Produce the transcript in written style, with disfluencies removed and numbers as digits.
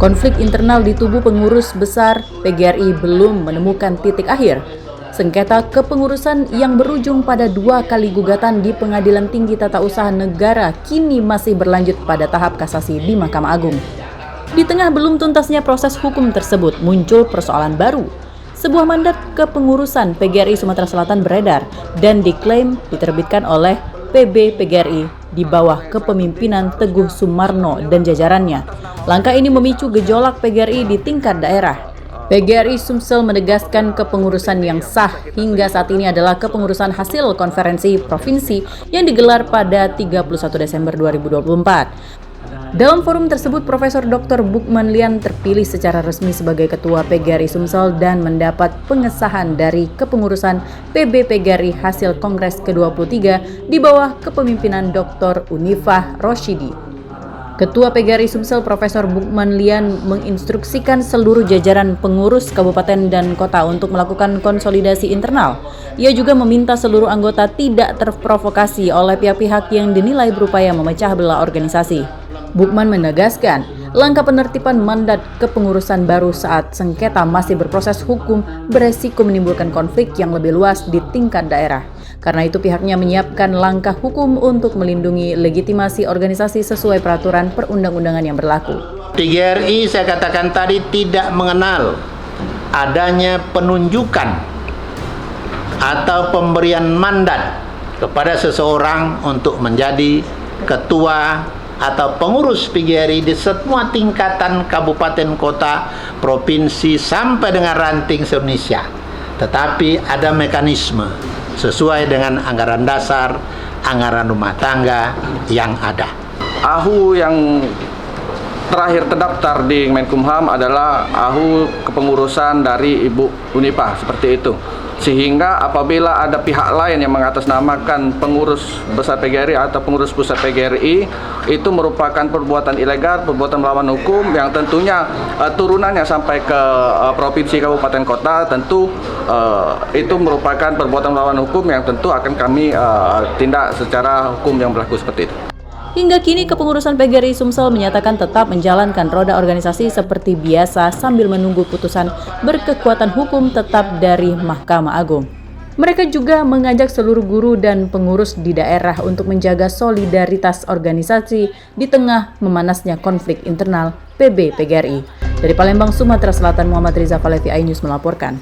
Konflik internal di tubuh pengurus besar PGRI belum menemukan titik akhir. Sengketa kepengurusan yang berujung pada 2 kali gugatan di Pengadilan Tinggi Tata Usaha Negara kini masih berlanjut pada tahap kasasi di Mahkamah Agung. Di tengah belum tuntasnya proses hukum tersebut, muncul persoalan baru. Sebuah mandat kepengurusan PGRI Sumatera Selatan beredar dan diklaim diterbitkan oleh PB PGRI di bawah kepemimpinan Teguh Sumarno dan jajarannya. Langkah ini memicu gejolak PGRI di tingkat daerah. PGRI Sumsel menegaskan kepengurusan yang sah hingga saat ini adalah kepengurusan hasil konferensi provinsi yang digelar pada 31 Desember 2024. Dalam forum tersebut, Profesor Dr. Bukman Lian terpilih secara resmi sebagai Ketua PGRI Sumsel dan mendapat pengesahan dari kepengurusan PB PGRI hasil Kongres ke-23 di bawah kepemimpinan Dr. Unifah Roshidi. Ketua PGRI Sumsel Profesor Bukman Lian menginstruksikan seluruh jajaran pengurus kabupaten dan kota untuk melakukan konsolidasi internal. Ia juga meminta seluruh anggota tidak terprovokasi oleh pihak-pihak yang dinilai berupaya memecah belah organisasi. Bukman menegaskan, langkah penertiban mandat kepengurusan baru saat sengketa masih berproses hukum beresiko menimbulkan konflik yang lebih luas di tingkat daerah. Karena itu pihaknya menyiapkan langkah hukum untuk melindungi legitimasi organisasi sesuai peraturan perundang-undangan yang berlaku. PGRI saya katakan tadi tidak mengenal adanya penunjukan atau pemberian mandat kepada seseorang untuk menjadi ketua atau pengurus PGRI di semua tingkatan kabupaten, kota, provinsi sampai dengan ranting se-Indonesia. Tetapi ada mekanisme sesuai dengan anggaran dasar, anggaran rumah tangga yang ada. AHU yang terakhir terdaftar di Menkumham adalah AHU kepengurusan dari Ibu Unifah, seperti itu. Sehingga apabila ada pihak lain yang mengatasnamakan pengurus besar PGRI atau pengurus pusat PGRI, itu merupakan perbuatan ilegal, perbuatan melawan hukum yang tentunya turunannya sampai ke provinsi, kabupaten, kota, tentu itu merupakan perbuatan melawan hukum yang tentu akan kami tindak secara hukum yang berlaku seperti itu. Hingga kini kepengurusan PGRI Sumsel menyatakan tetap menjalankan roda organisasi seperti biasa sambil menunggu putusan berkekuatan hukum tetap dari Mahkamah Agung. Mereka juga mengajak seluruh guru dan pengurus di daerah untuk menjaga solidaritas organisasi di tengah memanasnya konflik internal PB PGRI. Dari Palembang, Sumatera Selatan, Muhammad Riza Falevi, iNews melaporkan.